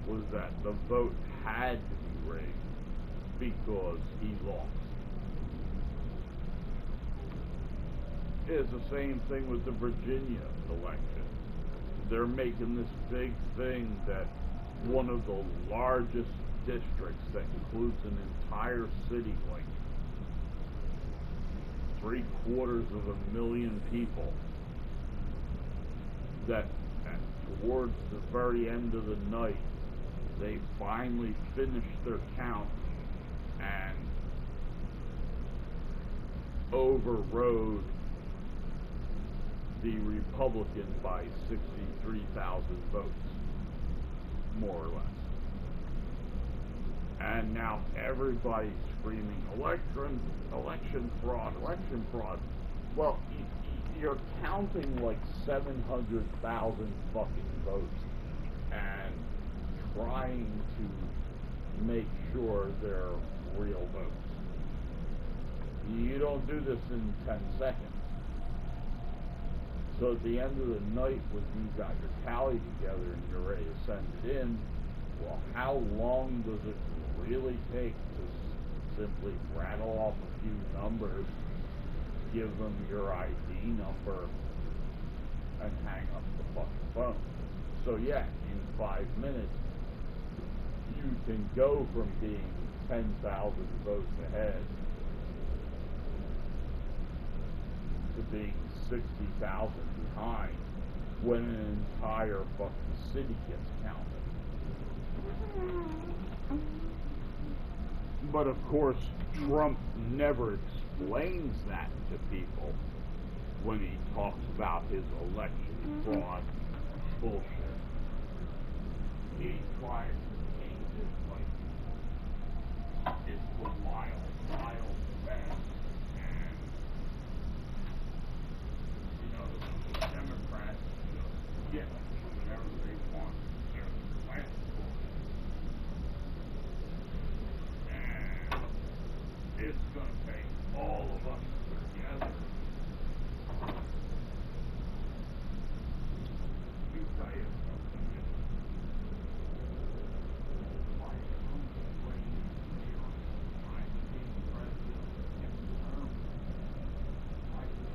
was that the vote had to be rigged because he lost. It's the same thing with the Virginia election. They're making this big thing that one of the largest districts that includes an entire city, like 750,000 people, that towards the very end of the night, they finally finished their count and overrode the Republican by 63,000 votes, more or less. And now everybody's screaming, election fraud, election fraud. Well, you're counting like 700,000 fucking votes and trying to make sure they're real votes. You don't do this in 10 seconds. So at the end of the night, when you got your tally together and you're ready to send it in, well, how long does it really take to simply rattle off a few numbers, give them your ID number, and hang up the fucking phone? So yeah, in 5 minutes, you can go from being 10,000 votes ahead to being 60,000 behind when an entire fucking city gets counted. But of course, Trump never explains that to people when he talks about his election fraud bullshit. He tries to paint it like it's the wild west, and the Democrats just get whatever they want. They're last. And it's going to take all of us together to tell you something. My brain here, my being president next term, I have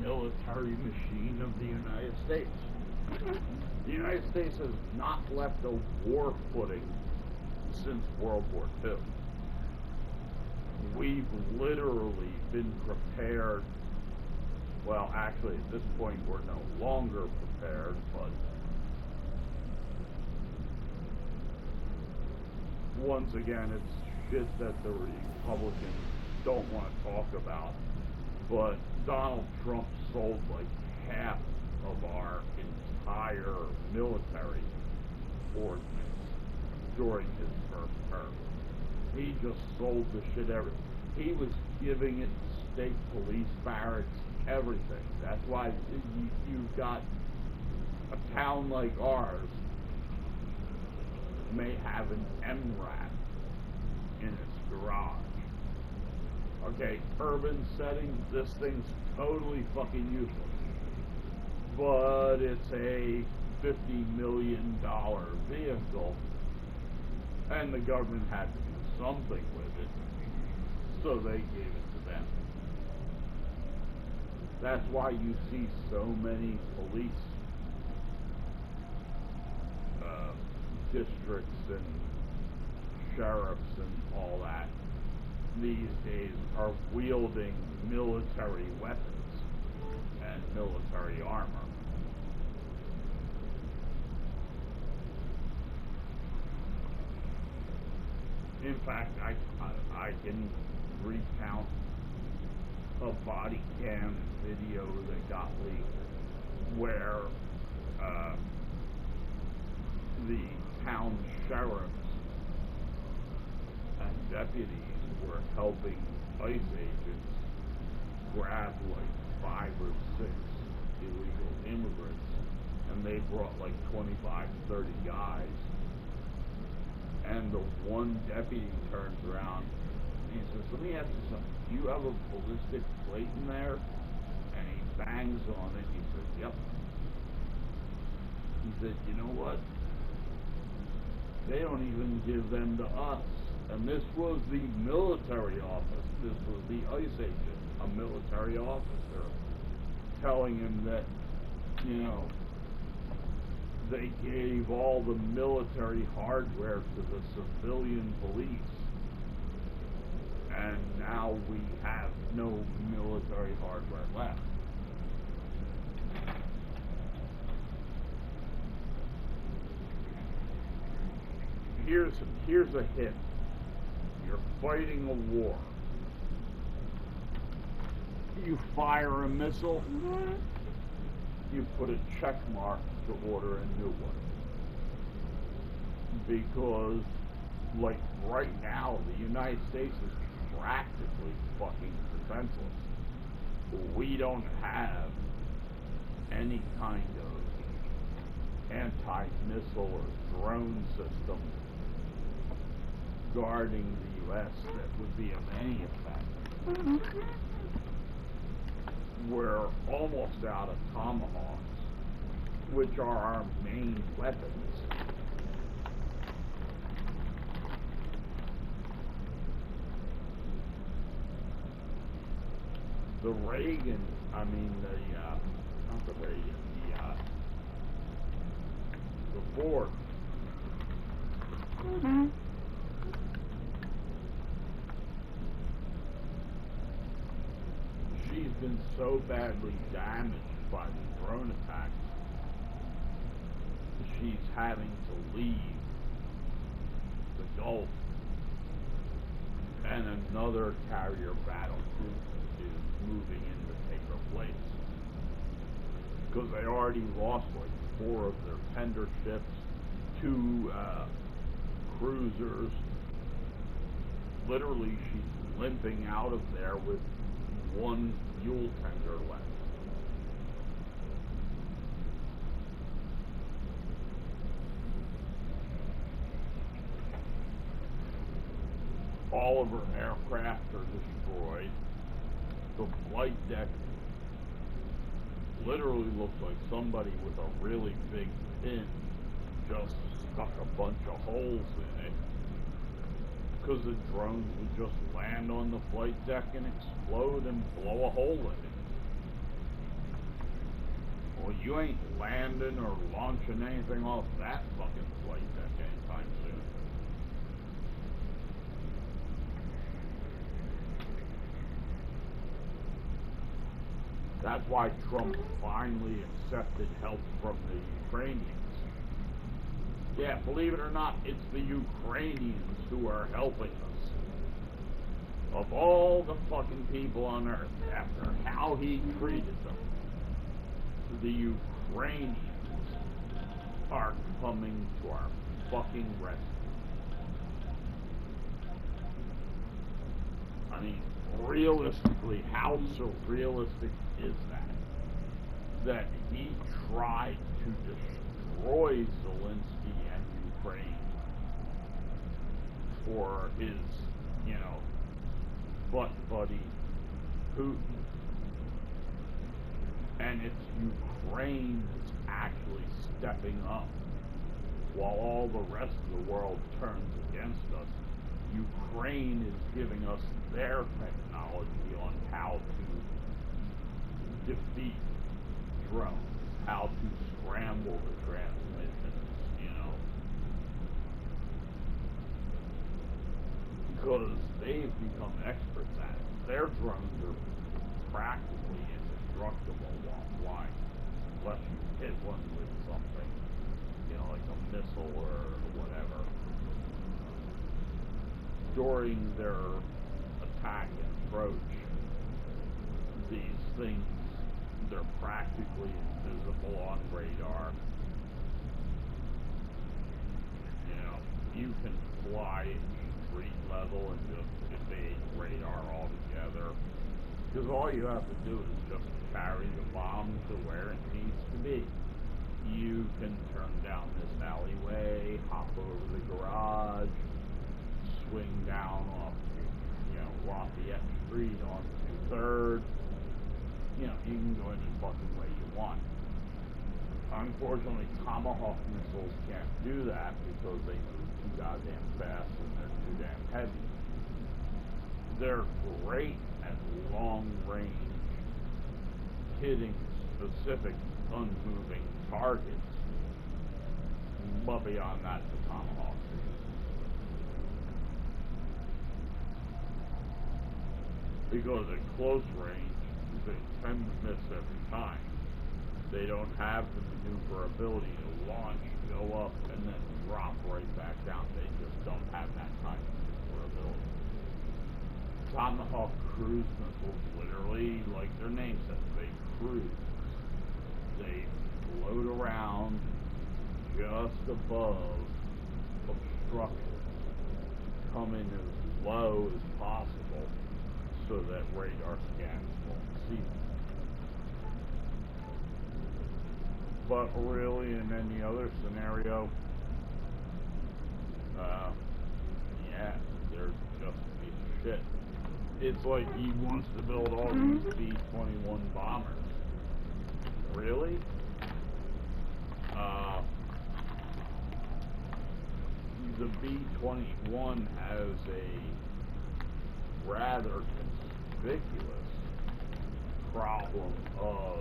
military machine of the United States. The United States has not left a war footing since World War II. We've literally been prepared. Well, actually, at this point, we're no longer prepared, but once again, it's shit that the Republicans don't want to talk about. But Donald Trump sold like half of our entire military ordinance during his first term. He just sold the shit everything. He was giving it state police barracks, everything. That's why you've got a town like ours may have an MRAP in its garage. Okay, urban setting, this thing's totally fucking useless. But it's a $50 million vehicle, and the government had to do something with it, so they gave it to them. That's why you see so many police districts and sheriffs and all that these days are wielding military weapons and military armor. In fact, I can recount a body cam video that got leaked where the town sheriffs and deputies were helping ICE agents grab like 5 or 6 illegal immigrants, and they brought like 25 to 30 guys. And the one deputy turns around and he says, "Let me ask you something. Do you have a ballistic plate in there?" And he bangs on it. He says, "Yep." He said, "You know what? They don't even give them to us." And this was the military office. This was the ICE agent, a military officer, telling him that, you know, they gave all the military hardware to the civilian police, and now we have no military hardware left. Here's a hint. You're fighting a war. You fire a missile, you put a check mark to order a new one. Because, like, right now, the United States is practically fucking defenseless. We don't have any kind of anti-missile or drone system guarding the U.S. that would be of any effect. We're almost out of Tomahawks, which are our main weapons. The Reagan, not the Reagan, the Ford. She's been so badly damaged by the drone attacks, she's having to leave the Gulf, and another carrier battle group is moving in to take her place. Because they already lost like 4 of their tender ships, 2 cruisers. Literally, she's limping out of there with 1 fuel tender left. All of her aircraft are destroyed. The flight deck literally looks like somebody with a really big pin just stuck a bunch of holes in it. Because the drones would just land on the flight deck and explode and blow a hole in it. Well, you ain't landing or launching anything off that fucking flight deck anytime soon. That's why Trump finally accepted help from the Ukrainians. Yeah, believe it or not, it's the Ukrainians who are helping us. Of all the fucking people on earth, after how he treated them, the Ukrainians are coming to our fucking rescue. mean, realistically, how surrealistic is that? That he tried to destroy Zelensky and Ukraine for his, butt buddy Putin. And it's Ukraine that's actually stepping up. While all the rest of the world turns against us, Ukraine is giving us their technology on how to defeat drones, how to scramble the transmissions, because they've become experts at it. Their drones are practically indestructible while flying, unless you hit one with something, like a missile or whatever. During their attack and approach, these things, they're practically invisible on radar. You can fly at street level and just evade radar altogether. Because all you have to do is just carry the bomb to where it needs to be. You can turn down this alleyway, hop over the garage, swing down off, Lafayette Street onto 3rd. You can go any fucking way you want. Unfortunately, Tomahawk missiles can't do that because they move too goddamn fast and they're too damn heavy. They're great at long range, hitting specific unmoving targets, but beyond that, the Tomahawks are useless. Because at close range, they tend to miss every time. They don't have the maneuverability to launch, go up, and then drop right back down. They just don't have that kind of maneuverability. Tomahawk cruise missiles, literally, like their name says, they cruise. They float around just above obstruction, come in as low as possible so that radar scans won't see them. But really, in any other scenario, they're just a piece of shit. It's like he wants to build all these B-21 bombers. Really? The B-21 has a rather conspicuous problem of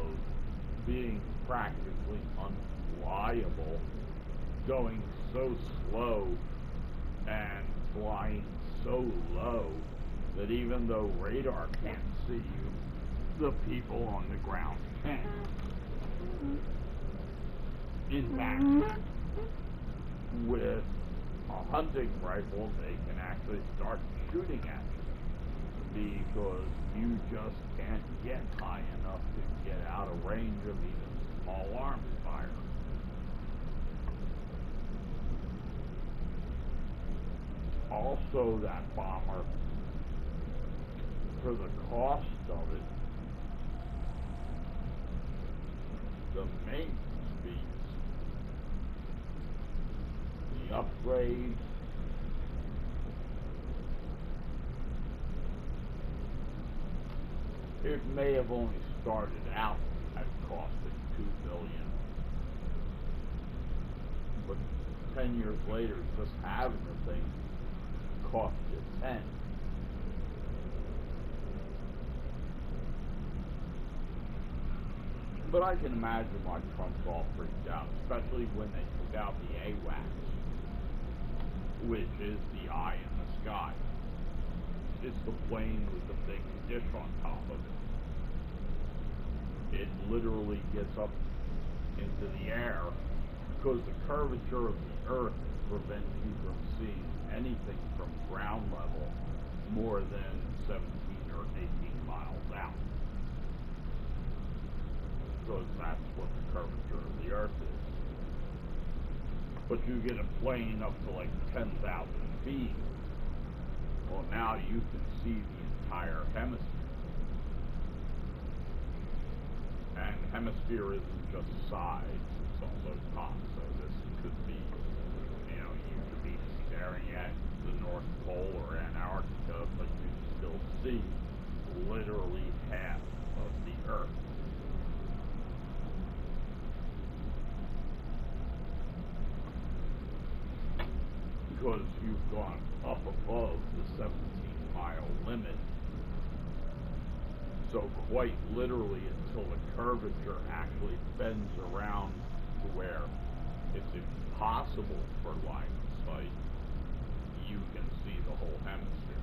being practically unflyable, going so slow and flying so low that even though radar can't see you, the people on the ground can. In fact, with a hunting rifle, they can actually start shooting at you because you just can't get high enough to get out of range of even small arms fire. Also, that bomber, for the cost of it, the maintenance fees, the upgrades, it may have only started out at costing $2 billion, but 10 years later, just having the thing cost you 10. But I can imagine why Trump's all freaked out, especially when they took out the AWACS, which is the eye in the sky. It's the plane with the big dish on top of it. It literally gets up into the air because the curvature of the Earth prevents you from seeing anything from ground level more than 17 or 18 miles out. Because that's what the curvature of the Earth is. But you get a plane up to like 10,000 feet, Well, now you can see the entire hemisphere. And hemisphere isn't just sides, it's also top. So this could be, you could be staring at the North Pole or Antarctica, but you still see literally half of the Earth. Because you've gone up above the 17-mile limit. So quite literally until the curvature actually bends around to where it's impossible for line of sight, you can see the whole hemisphere.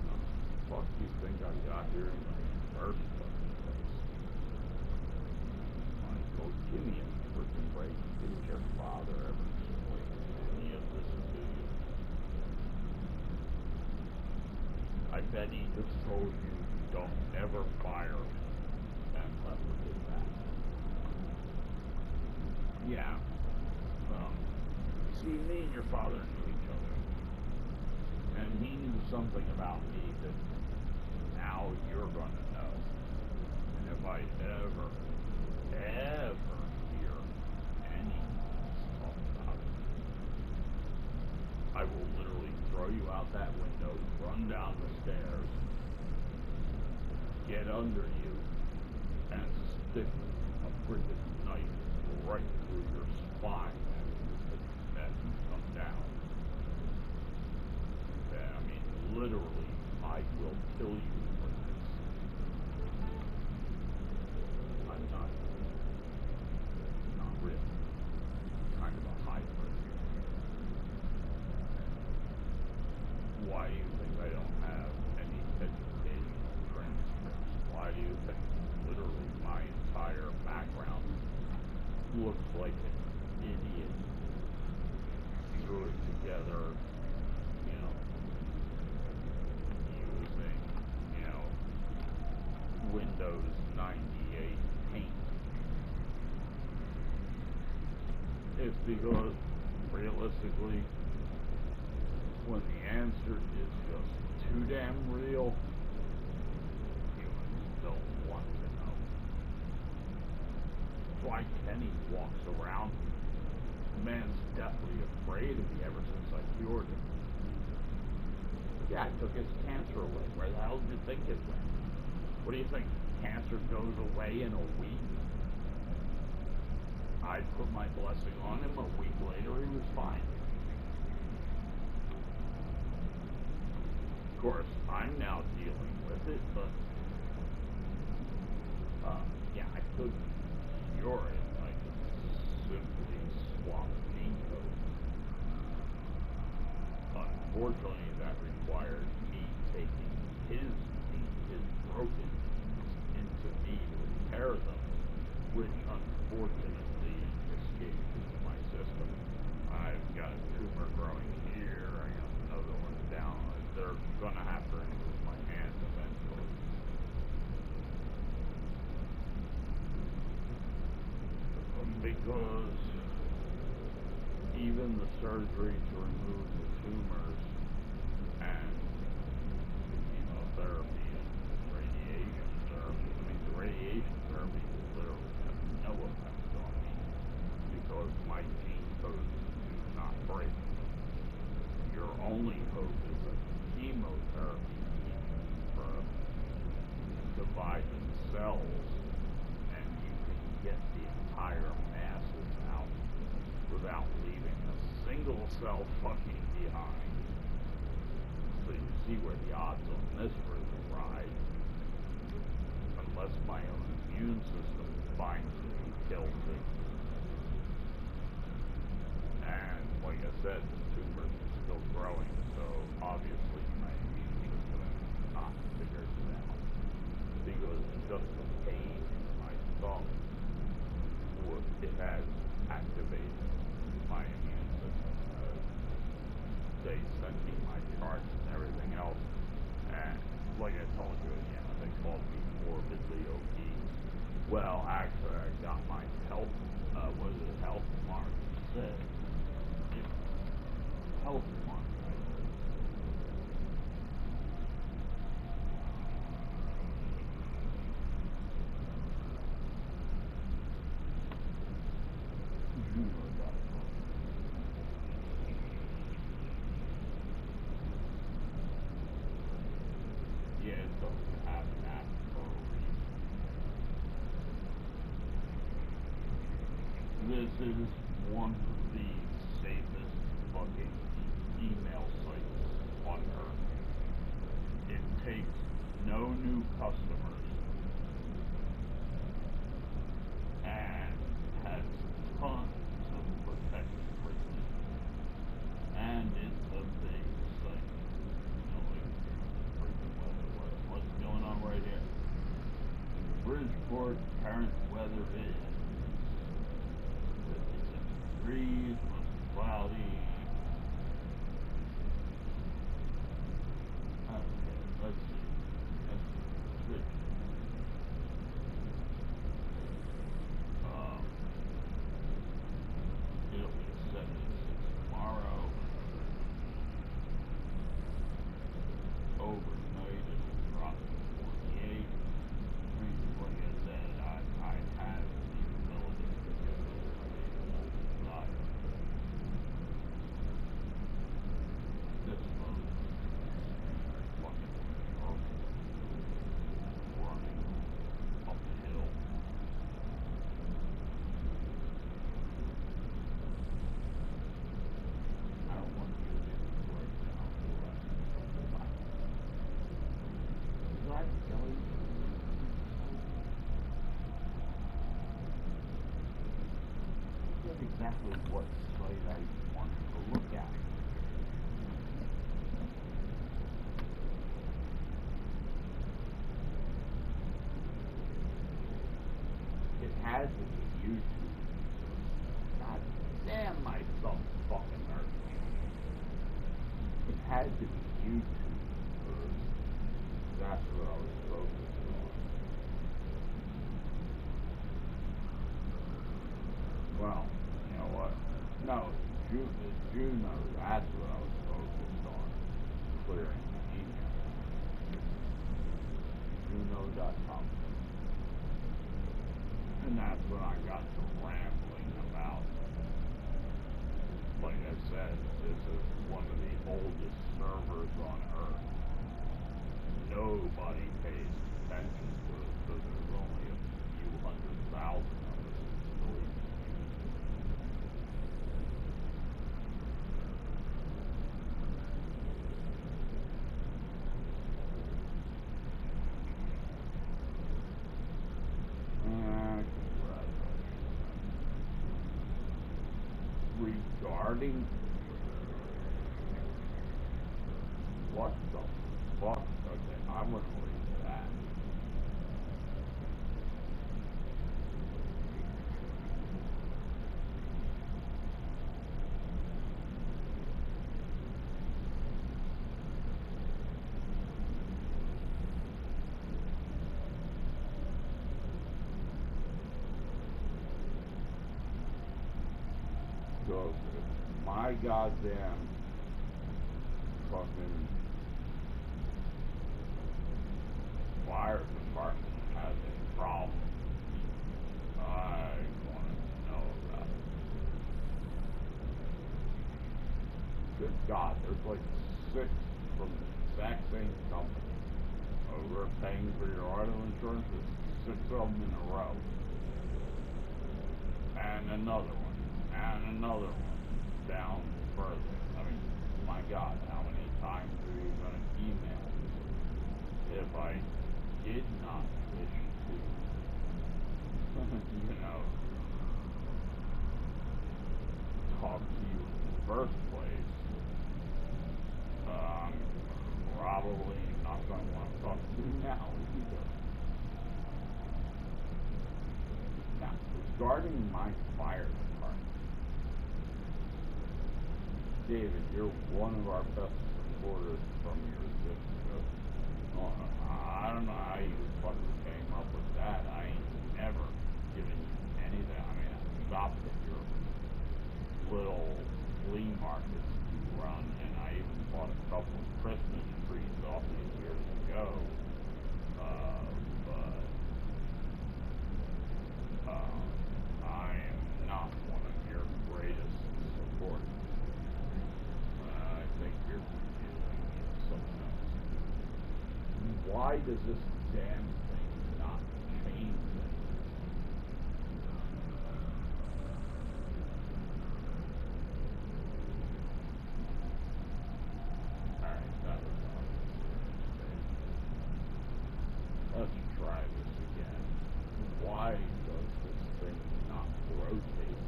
What the fuck do you think I got here in the first fucking place? Michael, give me a freaking break. Didn't your father ever explain any of this to you? I bet he just told you don't ever fire and left it at that. Yeah. See, me and your father knew each other. And he knew something about me that now you're gonna know. And if I ever hear any talk about it, I will literally throw you out that window, run down the stairs, get under you, and stick a friggin' knife right through your spine as you come down. Yeah, I mean, literally, I will kill you for this. I'm not real. Kind of a hybrid. Why do you think I don't have any educational transcripts? Why do you think literally my entire background looks like an idiot threw it together, using, Windows 98 paint? It's because, realistically, when the answer is just too damn real, humans don't want to know. That's why Kenny walks around. The man's deathly afraid of me ever since I cured him. Yeah, I took his cancer away. Where the hell did you think it went? What do you think? Cancer goes away in a week? I put my blessing on him. A week later, he was fine. Of course, I'm now dealing with it, but yeah, I couldn't cure it. I could simply swap gene codes. Unfortunately, that required me taking his broken into me to repair them, which unfortunately escaped into my system. I've got a tumor growing here, I got another one down. They're gonna have to remove my hand eventually. Because even the surgery to remove the tumors and chemotherapy and radiation therapy, the radiation therapy will literally have no effect on me because my gene codes do not break. Your only hope is that chemotherapy dividing cells, and you can get the entire masses out without leaving a single cell fucking behind. So you see where the odds on this for the ride, unless my own immune system finds it and kills it. And like I said, the tumors are still growing, so obviously my immune system has not figured it out. Because just the pain in my thumb, it has activated my immune system. They sent me my charts and everything else, and like I told you, they called me morbidly obese. Well, actually, I got my health, was it health mark? Said, health mark. Yeah, it doesn't have that for a reason. This is one of the safest fucking email sites on earth. It takes no new customers and has tons of protected privileges. And it's a big site. What's going on right here? Bridgeport current weather is 56 degrees, mostly cloudy. Okay, let's see. Let's switch. It'll be 76 tomorrow. Overnight it'll drop to 48. Like I said, I have the ability to get overnight. This boat is fucking horrible. Running up the hill. I don't want you to get right now. Did I tell you? That's exactly what site I wanted to look at. It had to be YouTube. God damn, my thumb's fucking hurt. It had to be YouTube first. That's what I was focused on. Well, you know what? No, Juno, that's what I was focused on. Clearing the email. Juno.com. And that's when I got to rambling about. Like I said, this is one of the oldest servers on Earth. Nobody pays attention to it because there's only a few 100,000 of us still even use it. Regarding what the fuck? Okay, I'm gonna read that. So, my goddamn fucking fire department has a problem, I want to know about it. Good God, there's like 6 from the exact same company over paying for your auto insurance. There's 6 of them in a row. And another one. And another one down further. I mean, my God, how many times are you going to email me? If I did not wish to, talk to you in the first place, probably not going to want to talk to you now either. Now, regarding my fire department, David, you're one of our best supporters from your zip code. I don't know how you fucking came up with that. I ain't never why does this damn thing not change it? Alright, that was obviously. Let's try this again. Why does this thing not rotate?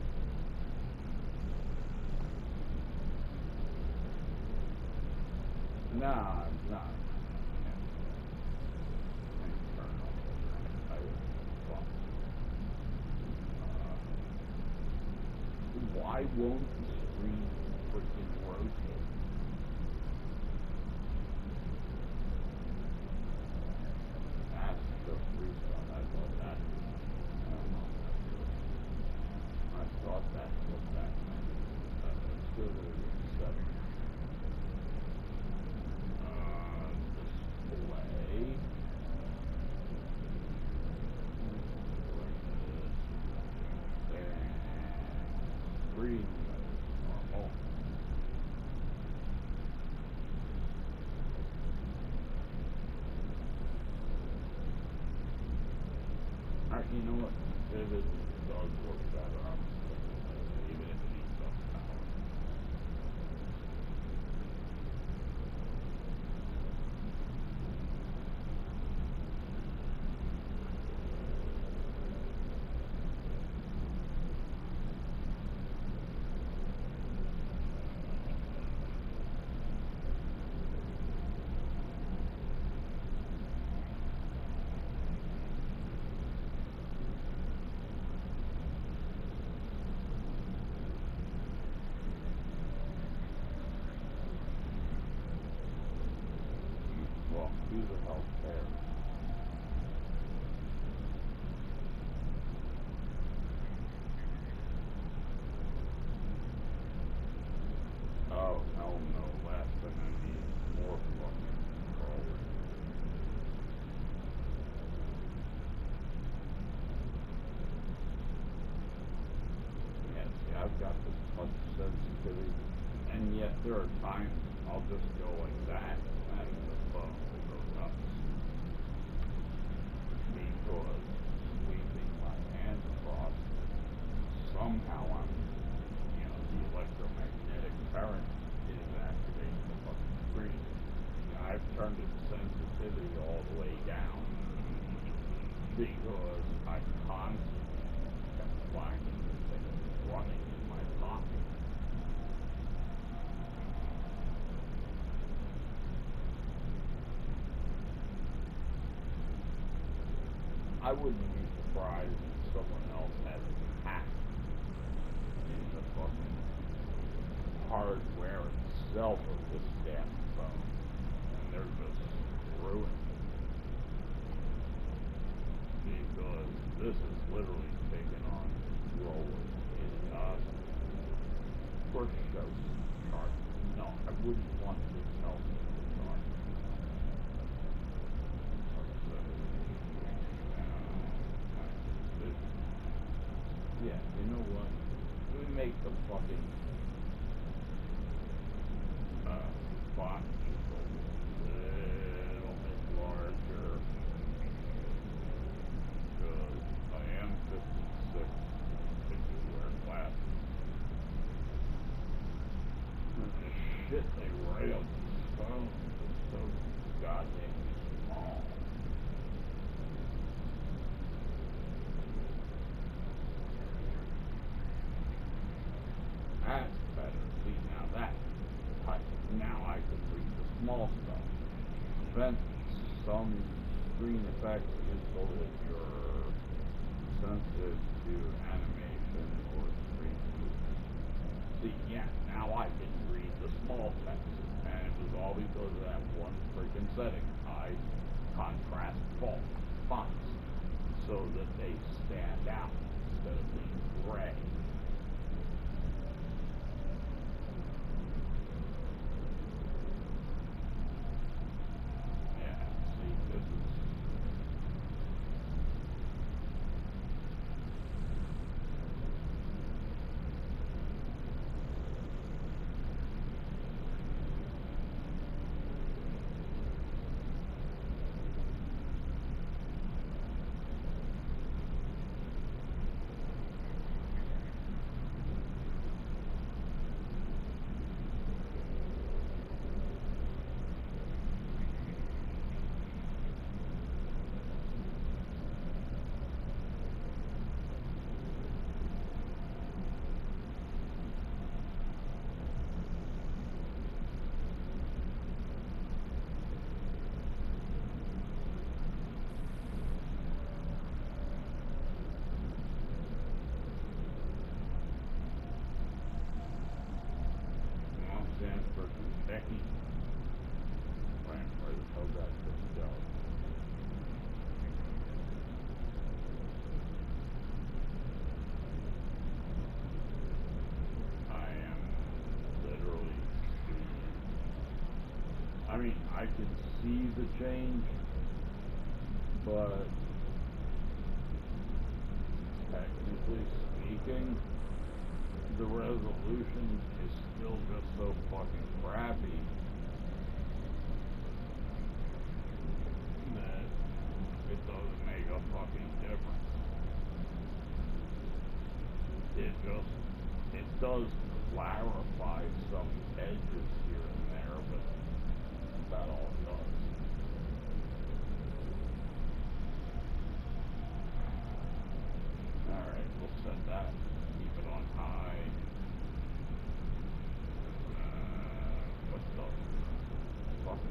Nah, it's not. Why won't the screen freaking rotate? That's just restart. I thought that. I don't know. I thought that's what that meant. Let's go to settings. Display. Screen normal. Alright, you know what? Vivid does work better, even if it needs some power. Well, who the hell cares? Oh, hell no. Last thing I need is more fucking controllers. Yeah, see, I've got this touch sensitivity, and yet there are times I'll just go like that, and the phone will go nuts. Because sweeping my hand across, somehow I'm, the electromagnetic current is activating the fucking screen. I've turned its sensitivity all the way down because I constantly kept finding the thing running in my pocket. I wouldn't be surprised if someone else had a hack in the fucking hardware itself of this damn phone, and they're just screwing it. Because this is literally taking on rollers in us. Of course, shows charge. No, I wouldn't want to tell me to charge. Yeah, you know what? Let me make the fucking font just a little bit larger. Because I am 56 and you wear glasses. Shit, they write on these phones. It's so goddamn small. That's better. See, now that's tight. Now I can read the small stuff. Prevent some screen effects useful if you're sensitive to animation or screen movement. See, yeah, now I can read the small text. And it was all because of that one freaking setting. I contrast fonts so that they stand out instead of being gray. Becky. Man, where the hell that thing go? I am literally seeing. I mean, I can see the change, but technically speaking, the resolution is still just so fucking crappy that it doesn't make a fucking difference. It does clarify some edges here and there, but that all it does. Alright, we'll set that. Keep it on high. What the fuck?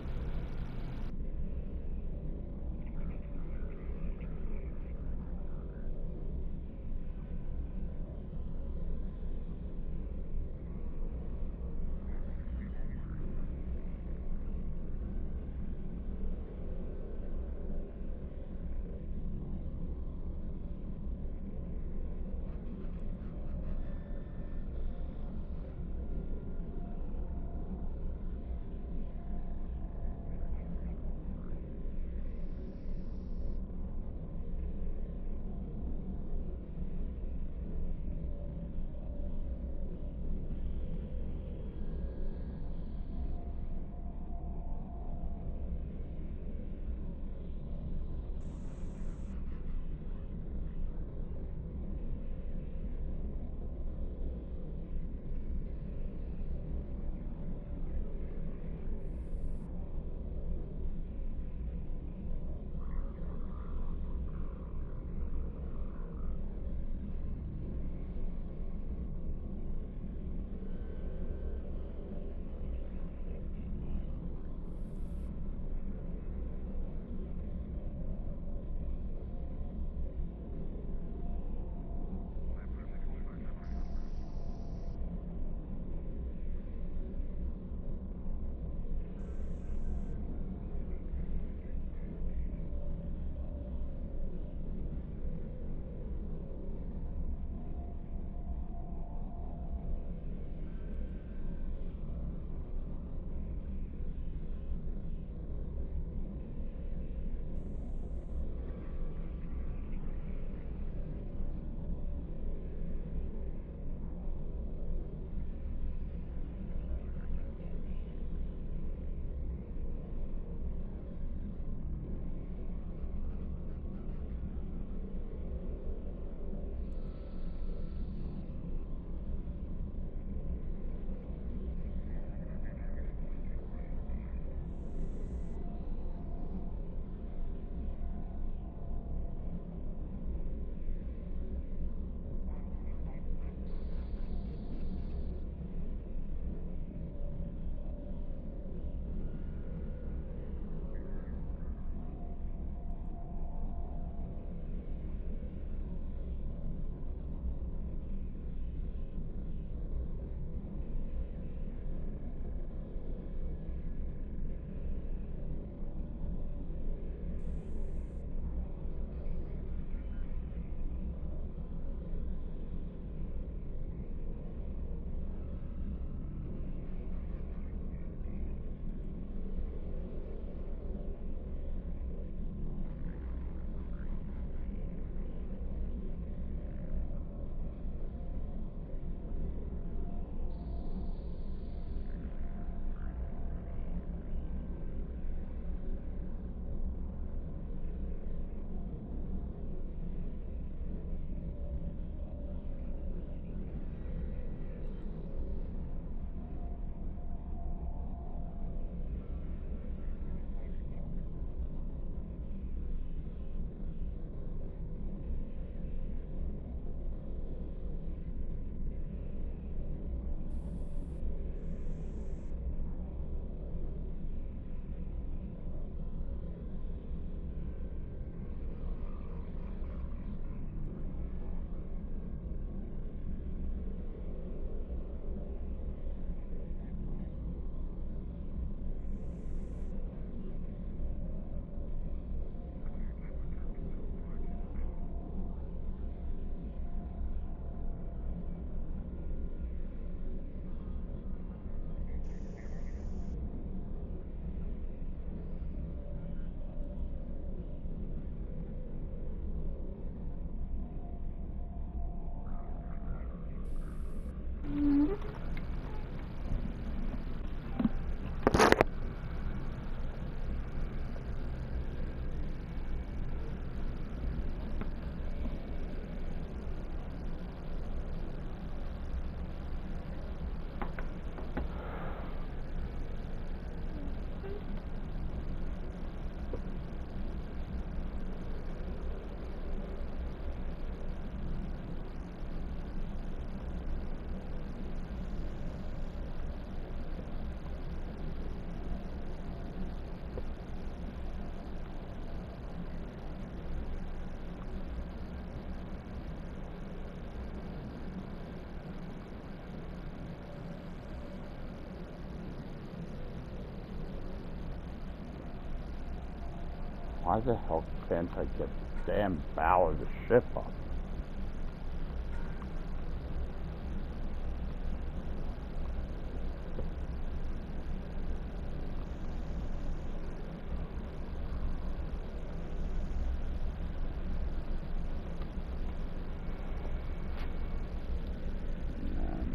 Why the hell can't I get the damn bow of the ship up?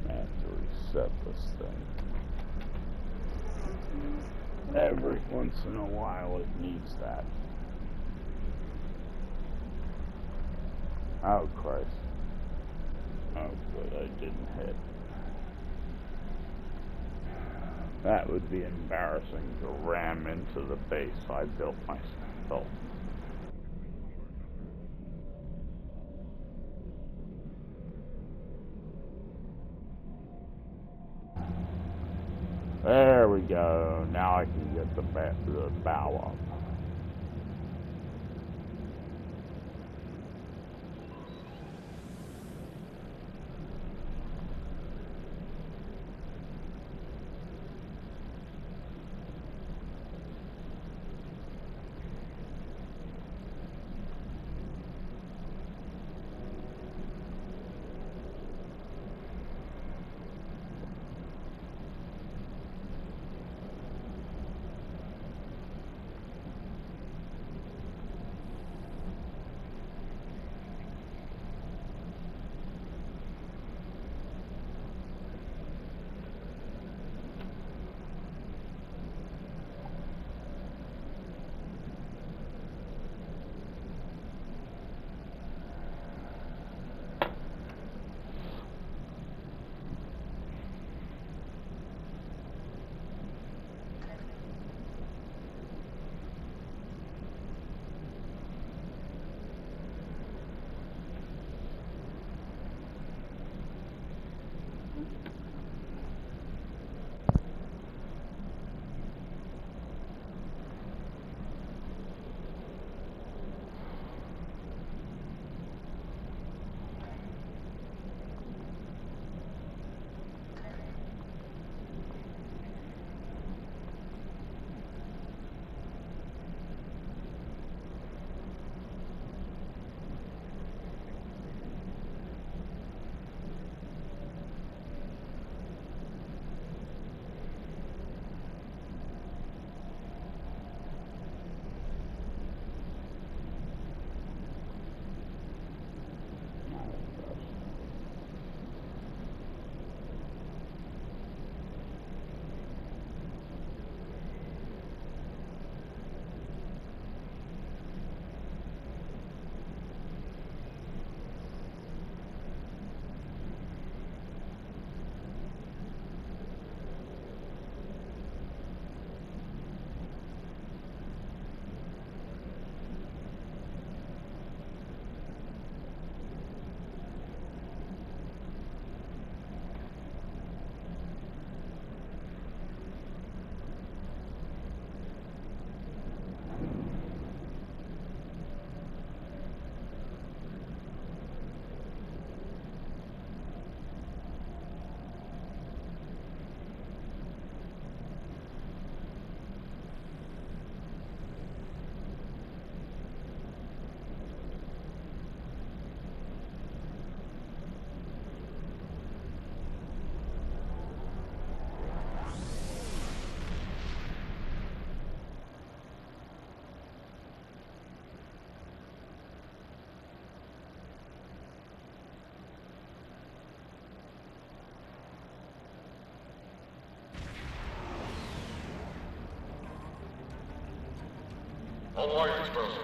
I have to reset this thing. Every once in a while it needs that. Oh Christ. Oh good, I didn't hit. That would be embarrassing to ram into the base I built myself. There we go. Now I can get the bow up. All wires exposed.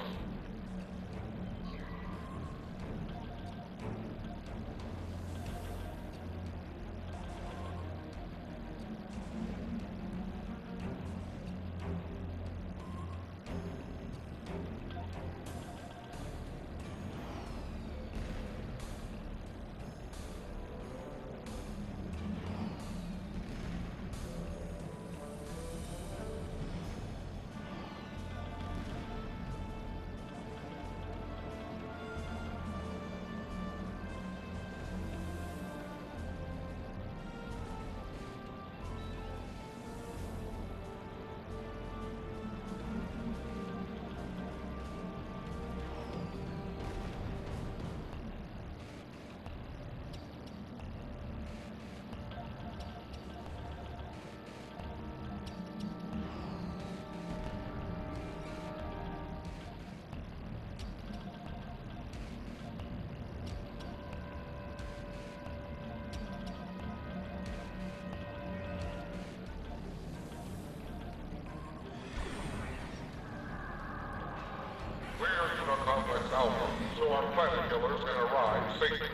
planet killers and arrive safely.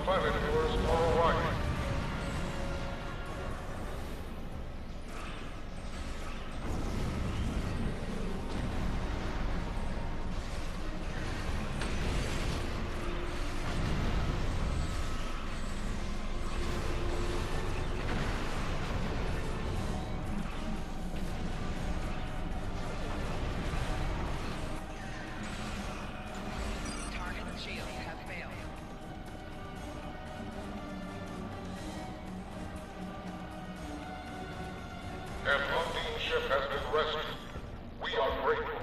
Planet killers all right. Target shields have failed. An unseen ship has been rescued. We are grateful.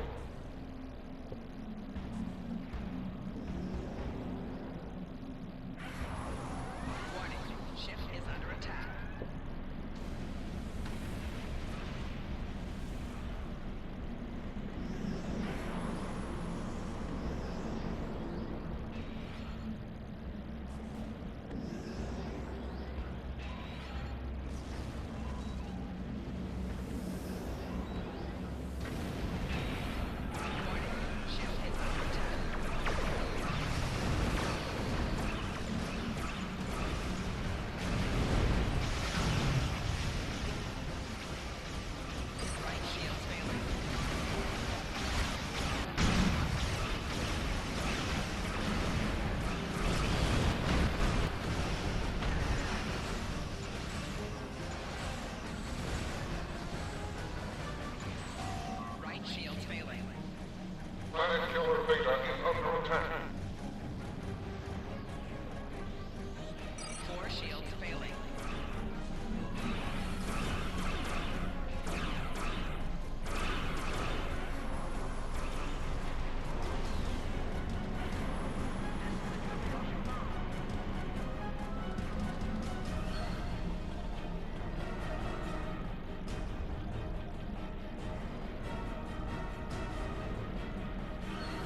Warning, ship is under attack. Shields failing. Planet killer Beta is under attack. 4 shields failing.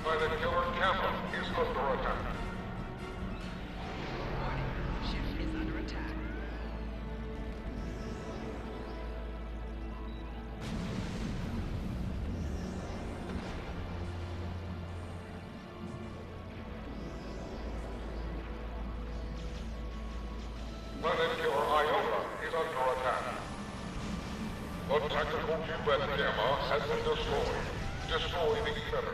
Planet killer Kappa is under attack. Warning, ship is under attack. Planet killer Iota is under attack. The tactical Cubet Gamma has been destroyed. Destroy the emitter.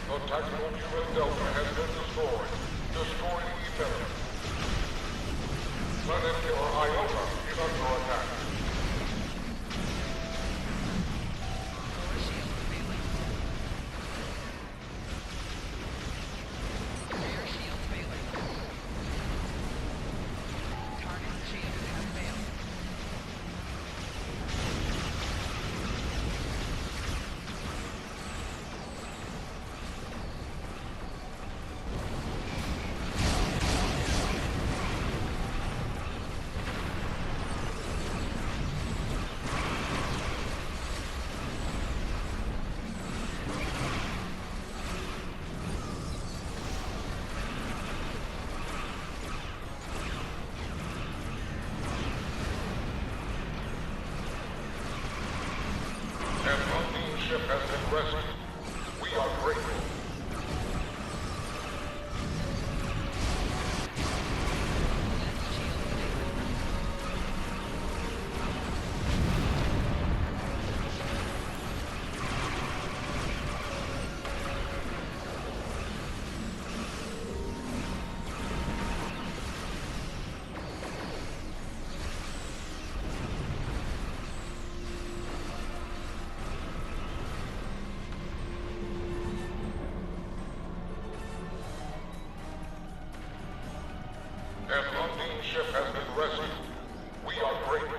The tactical Cubet Delta has been destroyed. Destroy the emitter. Planet killer Iota is under attack. 4 shields failing. Rear shields failing. Target shields have failed. ship has been rescued. We are grateful. An unnamed ship has been rescued. We are grateful.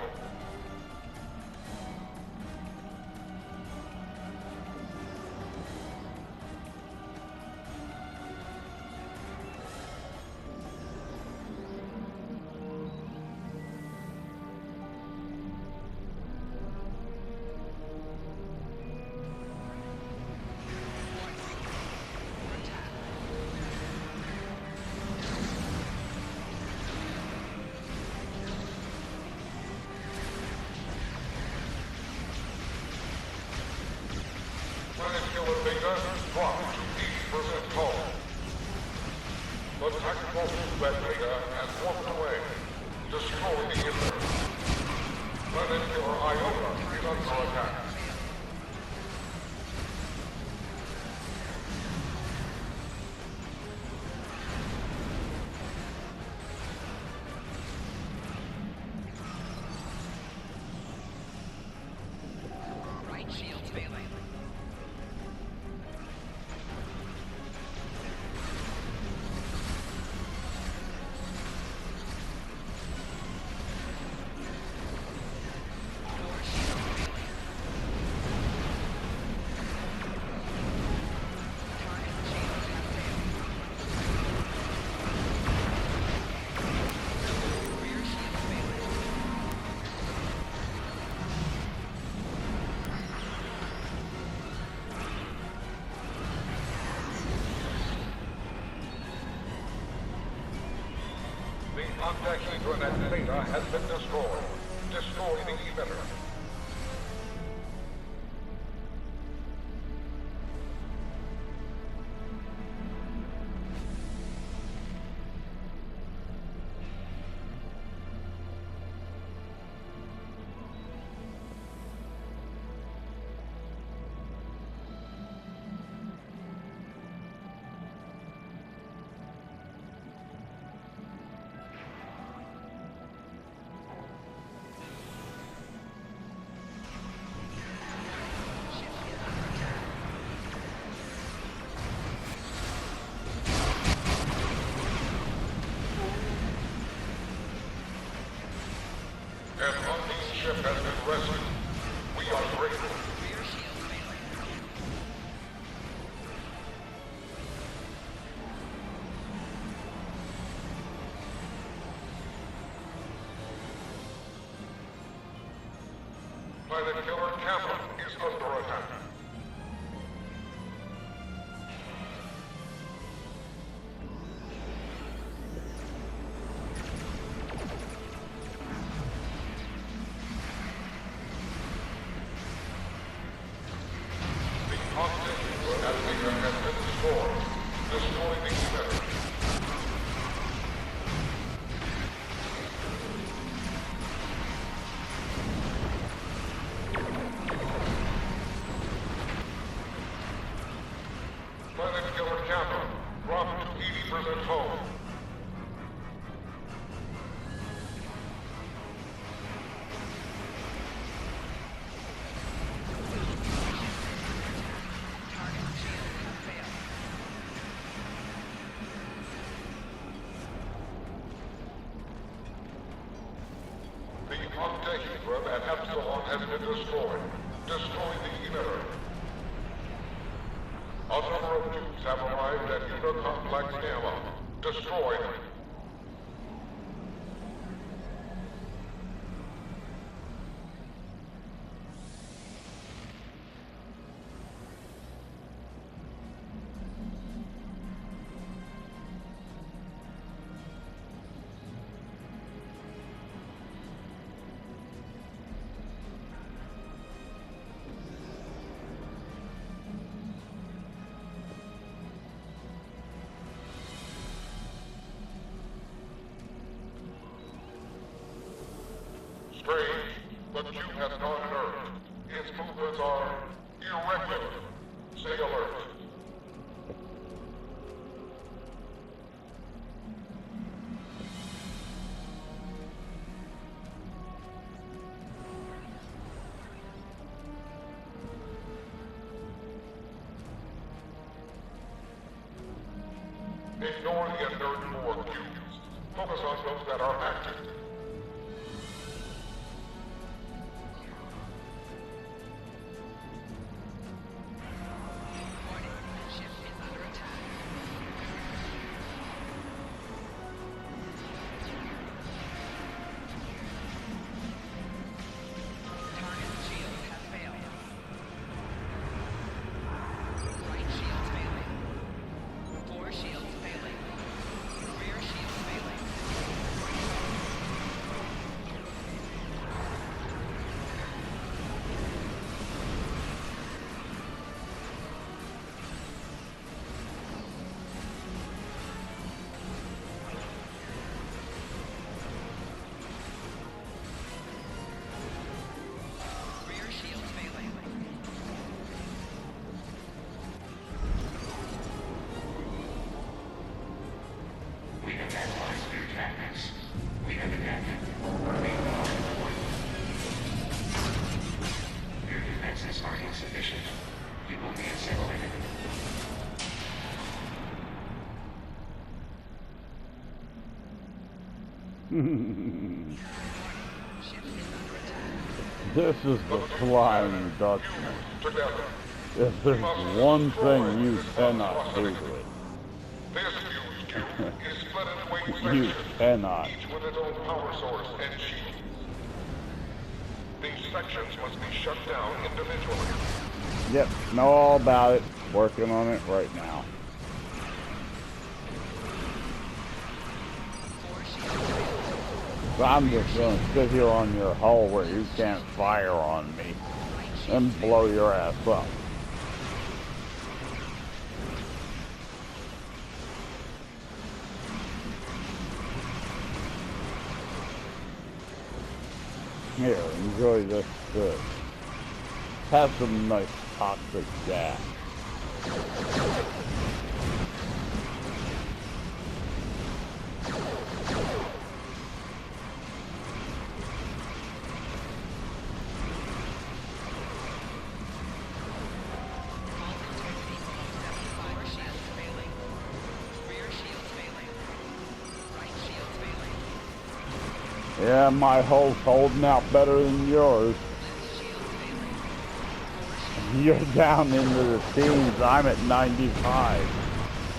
Planet Killer Beta dropped to 80% hull. The tactical combat Beta has warped away, destroying the emitter. Planet Killer Iota is under attack. Right shields failing. Lower shields failing. Target shields have failed. Rear shields failing. The octahedron at Beta has been destroyed. Destroy the emitter. Ship is under attack. An unnamed ship has been rescued. We are grateful. Rear shields failing. Planet Killer Kappa is under attack. The octahedron at Beta has been destroyed. Destroy the emitter. Planet Killer Kappa dropped to 80% hull. Target shields have failed. The octahedron at Epsilon has been destroyed. Destroy the emitter. A number of nukes have arrived at Unicomplex Gamma. Destroy them. Strange, the cube has gone inert. Its movements are irregular. Stay alert. Ignore the inert 4 cubes. Focus on those that are active. Warning. Ship is under attack. Target shields have failed. Right shield failing. 4 shields failing. Rear shield failing. Rear shield failing. We have analyzed your tactics. We have adapted. Remain on. Your defenses are insufficient. You will be assimilated. Ship is under attack. This is the Flying Dutchman. Together. If there's one thing you cannot do to it, This huge cube is split into 8 you sections, cannot. each with its own power source and shield. These sections must be shut down individually. Yep, know all about it. Working on it right now. 4 shields failing. So I'm just gonna sit here on your hull where you can't fire on me Right shield and blow your ass up. Here, enjoy this good. Have some nice toxic gas. Hull integrity below 75. 4 shields failing. Rear shield failing. Right shield failing. Yeah, my hull's holding out better than yours. Left shield failing. 4 shields. You're down into the teens. I'm at 95.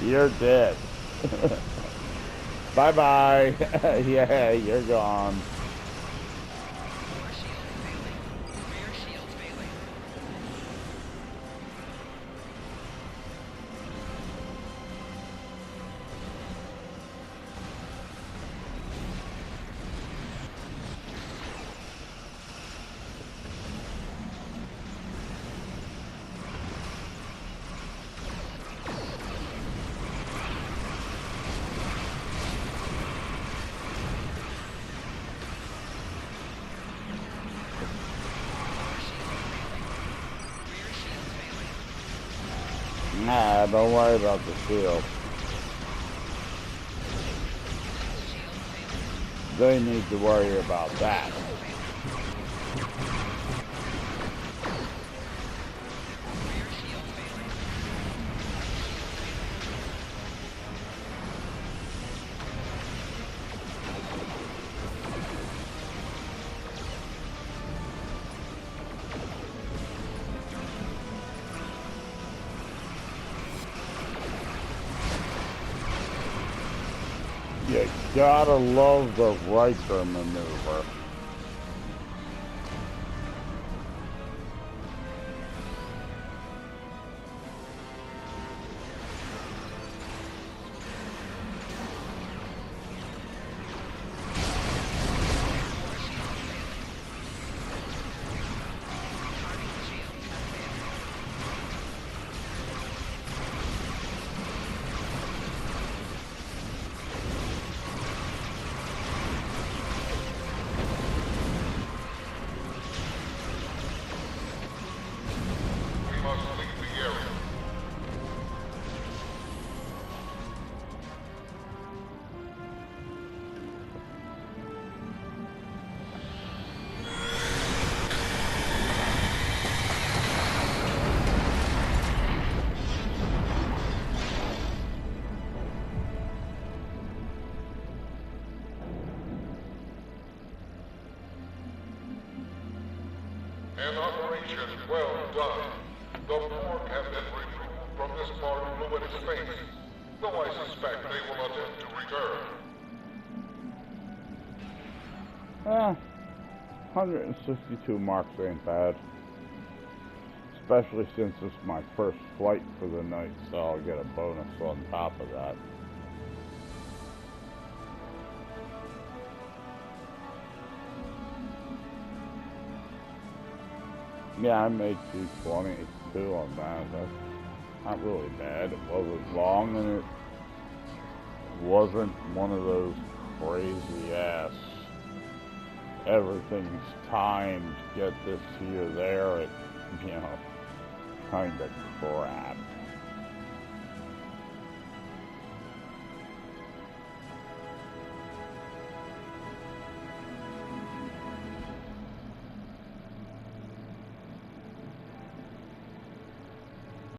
You're dead. Bye-bye. Yeah, you're gone. 4 shields failing. Rear shield failing. Rear shield failing. Nah, don't worry about the shield. Shield failing. They need to worry about that. Rear shield failing. You gotta love the Riker maneuver. An operation well done. The Borg have been removed from this part of fluid space, though I suspect they will attempt to return. 162 marks ain't bad. Especially since it's my first flight for the night, so I'll get a bonus on top of that. Yeah, I made 222 on that. That's not really bad. It wasn't long, and it wasn't one of those crazy ass everything's timed, get this here, there, it, you know, kind of crap.